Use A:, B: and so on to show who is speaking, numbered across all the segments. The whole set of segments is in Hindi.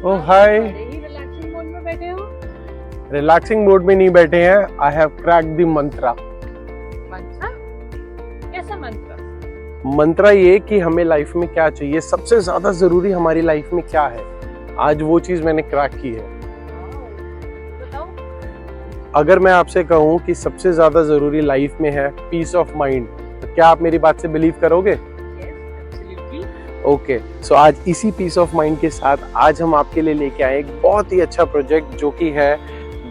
A: ओह हाय।
B: बड़े ही रिलैक्सिंग मोड में बैठे हो।
A: रिलैक्सिंग मोड में नहीं बैठे हैं, आई हैव क्रैक्ड द मंत्रा।
B: मंत्रा? कैसा मंत्रा?
A: मंत्रा ये कि हमें लाइफ में क्या चाहिए, सबसे ज्यादा जरूरी हमारी लाइफ में क्या है, आज वो चीज मैंने क्रैक की है।
B: बताओ।
A: अगर मैं आपसे कहूँ कि सबसे ज्यादा जरूरी लाइफ में है पीस ऑफ माइंड, तो क्या आप मेरी बात से बिलीव करोगे? ओके, सो आज इसी पीस ऑफ माइंड के साथ आज हम आपके लिए लेके आए एक बहुत ही अच्छा प्रोजेक्ट जो कि है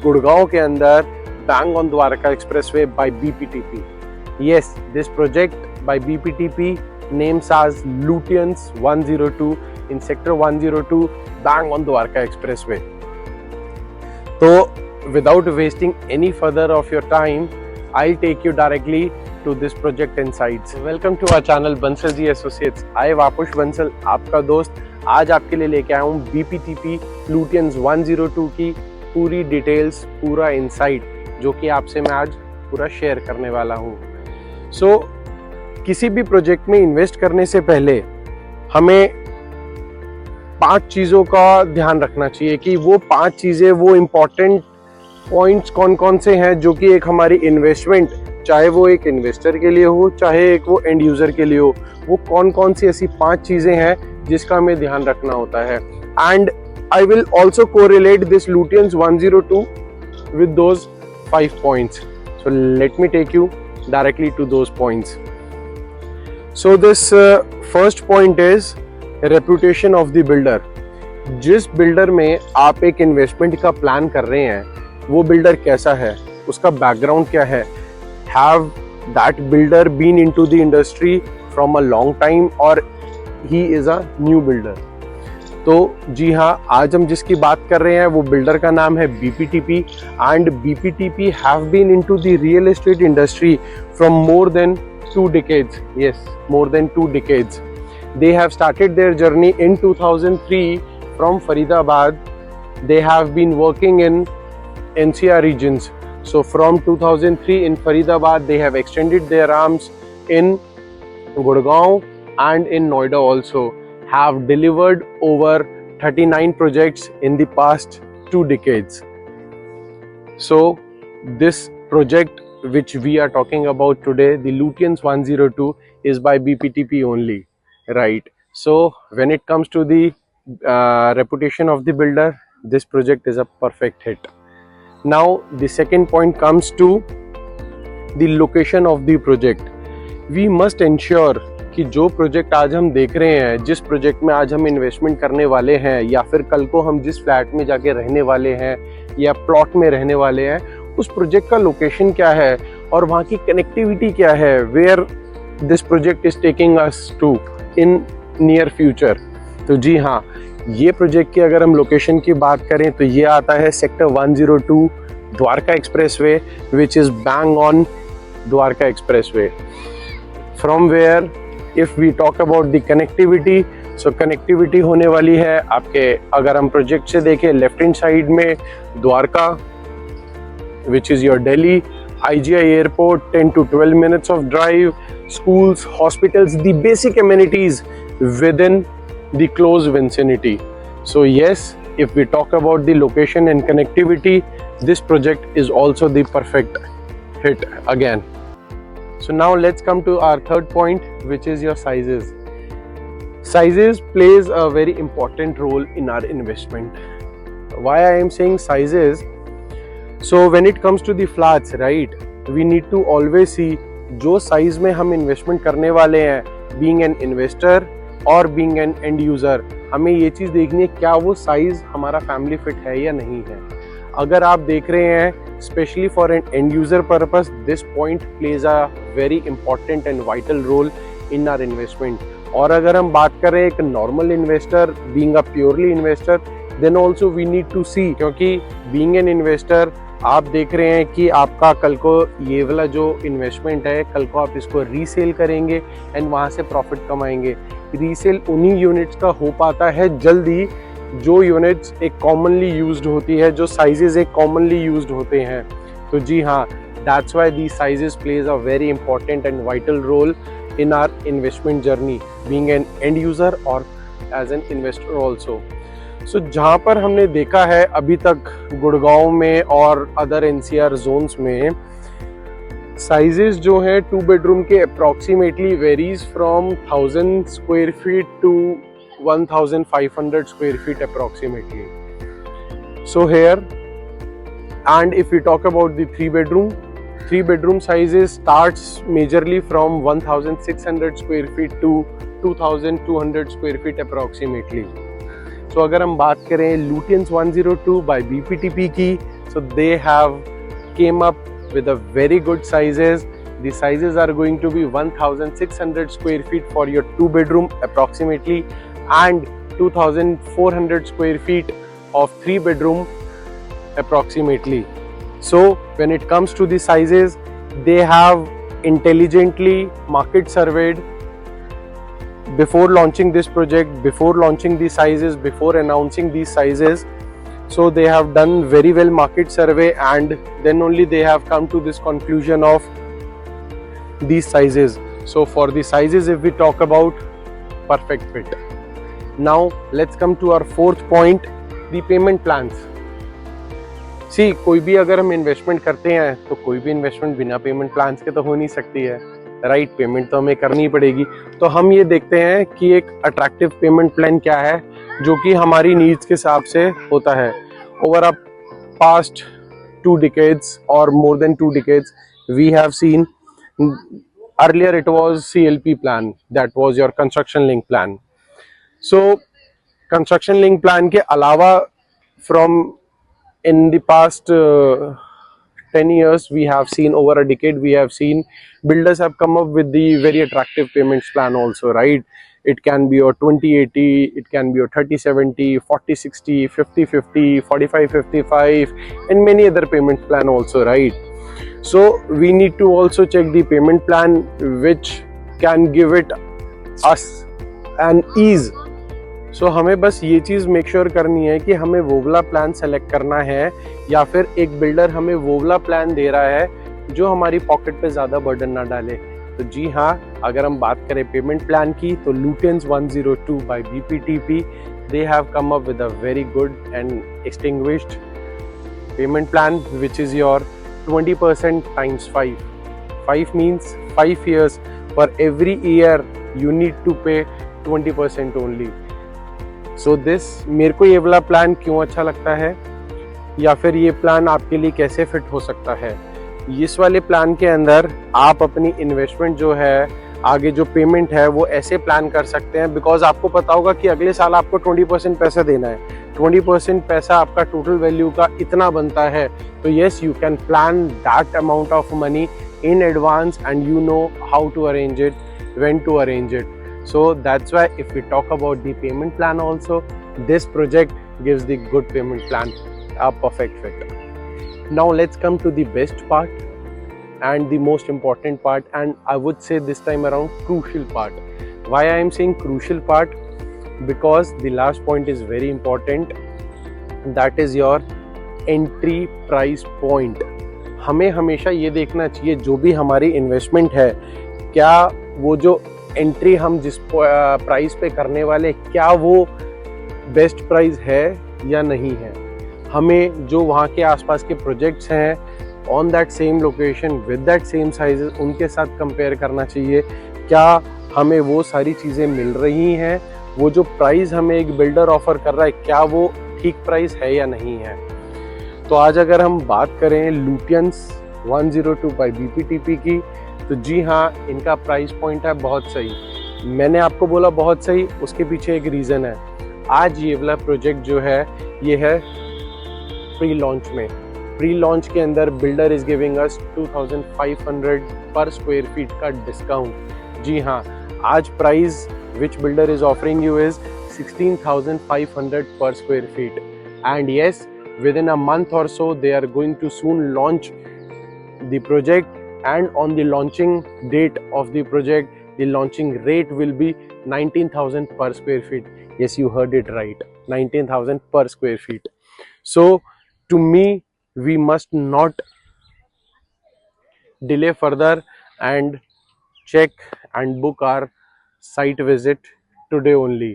A: गुड़गांव के अंदर bang on Dwarka expressway by BPTP. Yes, this project by BPTP names as Lutyens 102 in sector 102 Bang on Dwarka Expressway. So without wasting any further of your time, I'll take you directly to this project insights. Welcome to our channel Bansal Ji Associates. I वापुश बंसल, आपका दोस्त। आज आपके लिए लेके आया हूँ BPTP Lutyens 102 की पूरी डिटेल्स, पूरा इंसाइट जो कि आपसे मैं आज पूरा शेयर करने वाला हूँ। सो किसी भी प्रोजेक्ट में इन्वेस्ट करने से पहले हमें 5 चीज़ों का ध्यान रखना चाहिए कि वो 5 चीज़ें, वो इम्पोर्टेंट पॉइंट्स कौन कौन से हैं जो कि एक हमारी इन्वेस्टमेंट, चाहे वो एक इन्वेस्टर के लिए हो चाहे एक वो एंड यूज़र के लिए हो, वो कौन कौन सी ऐसी 5 चीज़ें हैं जिसका हमें ध्यान रखना होता है। And I will also correlate this Lutyens 102 with those 5 points. So let me take you directly to those points. So this first point is reputation of the builder. जिस बिल्डर में आप एक इन्वेस्टमेंट का प्लान कर रहे हैं वो बिल्डर कैसा है, उसका बैकग्राउंड क्या है, have that builder been into the industry from a long time और he is a new builder. तो जी हाँ, आज हम जिसकी बात कर रहे हैं वो बिल्डर का नाम है BPTP and BPTP have been into the real estate industry from more than 2 decades. Yes, more than 2 decades. They have started their journey in 2003 from Faridabad. They have been working in NCR regions. So from 2003 in Faridabad, they have extended their arms in Gurgaon and in Noida also. Have delivered over 39 projects in the past 2 decades. So this project which we are talking about today, the Lutyens 102, is by BPTP only, right? So when it comes to the reputation of the builder, this project is a perfect hit. Now the second point comes to the location of the project. We must ensure कि जो प्रोजेक्ट आज हम देख रहे हैं, जिस प्रोजेक्ट में आज हम इन्वेस्टमेंट करने वाले हैं या फिर कल को हम जिस फ्लैट में जाके रहने वाले हैं या प्लॉट में रहने वाले हैं, उस प्रोजेक्ट का लोकेशन क्या है और वहाँ की कनेक्टिविटी क्या है, where this project is taking us to in near future. तो जी हाँ, ये प्रोजेक्ट की अगर हम लोकेशन की बात करें तो ये आता है sector 102 Dwarka expressway which is bang on Dwarka expressway. From where if we talk about the connectivity, so connectivity होने वाली है आपके, अगर हम प्रोजेक्ट से देखें लेफ्ट हैंड साइड में Dwarka which is your Delhi, IGI airport, 10 to 12 minutes of drive, schools, hospitals, the basic amenities within the close vicinity. So yes, if we talk about the location and connectivity, this project is also the perfect hit again. So now let's come to our third point, which is your sizes. Sizes plays a very important role in our investment. Why I am saying sizes? So when it comes to the flats, right, we need to always see जो साइज में हम इन्वेस्टमेंट करने वाले हैं, being an investor और being an end user, हमें ये चीज़ देखनी है क्या वो साइज हमारा फैमिली फिट है या नहीं है। अगर आप देख रहे हैं specially for an end user purpose, this point plays a very important and vital role in our investment. और अगर हम बात करें एक normal investor, being a purely investor, then also we need to see, क्योंकि बीइंग एन इन्वेस्टर आप देख रहे हैं कि आपका कल को ये वाला जो इन्वेस्टमेंट है, कल को आप इसको रीसेल करेंगे एंड वहाँ से प्रॉफिट कमाएंगे। रीसेल उन्हीं यूनिट्स का हो पाता है जल्दी जो यूनिट्स एक कॉमनली यूज्ड होती है, जो साइजेस एक कॉमनली यूज्ड होते हैं। तो जी हाँ, that's why the sizes plays a very important and vital role in our investment journey, being an end user or as an investor also. सो जहाँ पर हमने देखा है अभी तक गुड़गांव में और अदर एनसीआर जोन्स में साइजेस जो हैं 2 बेडरूम के approximately varies from 1000 square feet to 1500 square feet approximately. So here, and if we talk about the 3 bedroom sizes starts majorly from 1600 square feet to 2200 square feet approximately. So अगर हम बात करें Lutyens 102 by BPTP की, so they have came up with a very good sizes. The sizes are going to be 1600 square feet for your 2 bedroom approximately and 2400 square feet of 3 bedroom approximately. So when it comes to the sizes, they have intelligently market surveyed before launching this project, before launching the sizes, before announcing these sizes. So they have done very well market survey, and then only they have come to this conclusion of these sizes. So for the sizes, if we talk about, perfect fit. Now let's come to our fourth point, the payment plans. See, कोई भी अगर हम इन्वेस्टमेंट करते हैं तो कोई भी इन्वेस्टमेंट बिना पेमेंट प्लान्स के तो हो नहीं सकती है, राइट? पेमेंट तो हमें करनी ही पड़ेगी. तो हम ये देखते हैं कि एक अट्रैक्टिव पेमेंट प्लान क्या है जो कि हमारी नीड्स के हिसाब से होता है. Over a past 2 decades or more than 2 decades, we have seen earlier it was CLP plan, that was your construction link plan. So construction link plan के अलावा from in the past 10 years we have seen, over a decade we have seen builders have come up with the very attractive payments plan also, right? It can be your 20/80, it can be your 30/70, 40/60, 50/50, 45/55 and many other payment plan also, right? So we need to also check the payment plan which can give it us an ease. So हमें बस ये चीज़ मेक श्योर करनी है कि हमें वो वाला प्लान सेलेक्ट करना है या फिर एक बिल्डर हमें वो वाला प्लान दे रहा है जो हमारी पॉकेट पे ज़्यादा बर्डन ना डाले. तो जी हाँ, अगर हम बात करें पेमेंट प्लान की तो Lutyens 102 by BPTP, they have come up with a very good and extinguished payment plan which is your 20% times 5. 5 means 5 years. For every year you need to pay 20% only. So this, मेरे को ये वाला प्लान क्यों अच्छा लगता है या फिर ये प्लान आपके लिए कैसे फिट हो सकता है. इस वाले प्लान के अंदर आप अपनी इन्वेस्टमेंट जो है, आगे जो पेमेंट है वो ऐसे प्लान कर सकते हैं बिकॉज आपको पता होगा कि अगले साल आपको 20% पैसा देना है. 20% पैसा आपका टोटल वैल्यू का इतना बनता है. तो yes, you can plan that amount of money in advance and you know how to arrange it, when to arrange it. So that's why if we talk about the payment plan also, this project gives the good payment plan, a perfect fit. Now let's come to the best part and the most important part, and I would say this time around crucial part. Why I am saying crucial part? Because the last point is very important, that is your entry price point. हमें हमेशा ये देखना चाहिए जो भी हमारी इन्वेस्टमेंट है, क्या वो जो एंट्री हम जिस प्राइस पे करने वाले, क्या वो बेस्ट प्राइस है या नहीं है. हमें जो वहाँ के आसपास के प्रोजेक्ट्स हैं on that same location with that same sizes, उनके साथ कंपेयर करना चाहिए. क्या हमें वो सारी चीज़ें मिल रही हैं, वो जो प्राइस हमें एक बिल्डर ऑफर कर रहा है क्या वो ठीक प्राइस है या नहीं है. तो आज अगर हम बात करें Lutyens 102 by BPTP की, तो जी हाँ, इनका प्राइस पॉइंट है बहुत सही. मैंने आपको बोला बहुत सही, उसके पीछे एक रीज़न है. आज ये वाला प्रोजेक्ट जो है ये है प्री लॉन्च में. प्री लॉन्च के अंदर बिल्डर इज़ गिविंग अस 2500 पर स्क्वायर फीट का डिस्काउंट. जी हाँ, आज price which builder is offering you is 16,500 per square feet. And yes, within a month or so they are going to soon launch the project, and on the launching date of the project the launching rate will be 19,000 per square feet. Yes, you heard it right, 19,000 per square feet. So to me, we must not delay further and check and book our site visit today only.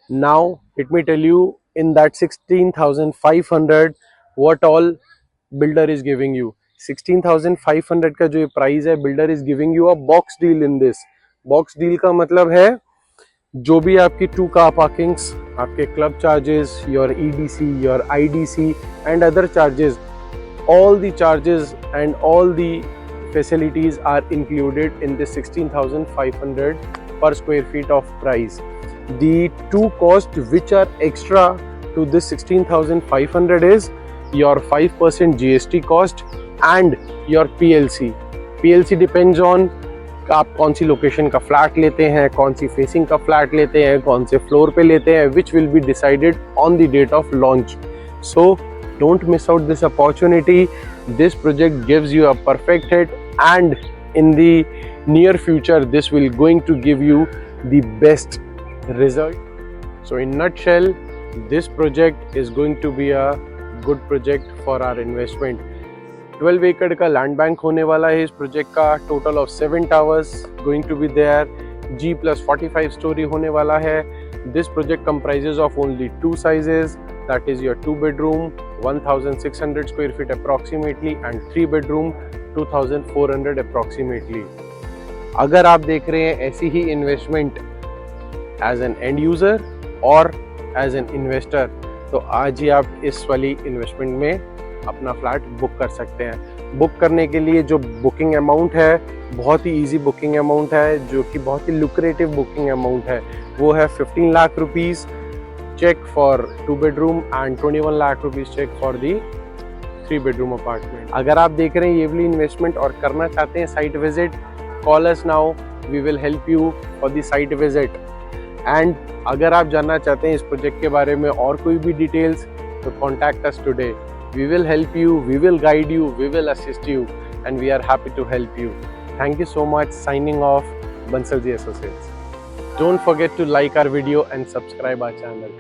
A: Now let me tell you in that 16,500 what all builder is giving you. 16,500 का जो ये प्राइस है, builder is giving you a box deal in this. Box deal का मतलब है जो भी आपकी 2 car parkings, आपके club charges, your EDC, your IDC and other charges, all the charges and all the facilities are included in this 16,500 per square feet of price. The two costs which are extra to this 16,500 is your 5% GST cost and your PLC. PLC depends on आप कौन सी लोकेशन का फ्लैट लेते हैं, कौन सी फेसिंग का फ्लैट लेते हैं, कौन से फ्लोर पे लेते हैं, which will be decided on the date of launch. So don't miss out this opportunity. This project gives you a perfect hit, and in the near future this will going to give you the best result. So in nutshell, this project is going to be a good project for our investment. 12 एकड़ का लैंड बैंक होने वाला है इस प्रोजेक्ट का. Total of 7 towers going to be there. G+45 storey होने वाला है. This project comprises of only 2 sizes, that is your 2 bedroom 1,600 square feet approximately and 3 bedroom 2,400 approximately. अगर आप देख रहे हैं ऐसी ही investment as an end user और एज एन इन्वेस्टर, तो आज ही आप इस वाली इन्वेस्टमेंट में अपना फ्लैट बुक कर सकते हैं. बुक करने के लिए जो बुकिंग अमाउंट है, बहुत ही इजी बुकिंग अमाउंट है, जो कि बहुत ही लुक्रेटिव बुकिंग अमाउंट है, वो है 15 lakh rupees check for 2 bedroom and 21 lakh rupees check for the 3 bedroom apartment. अगर आप देख रहे हैं ये वाली इन्वेस्टमेंट और करना चाहते हैं site visit, call us now, we will help you for the site visit. And अगर आप जानना चाहते हैं इस प्रोजेक्ट के बारे में और कोई भी डिटेल्स, तो contact us today. We will help you, we will guide you, we will assist you, and we are happy to help you. Thank you so much. Signing off, Bansalji Associates. Don't forget to like our video and subscribe our channel.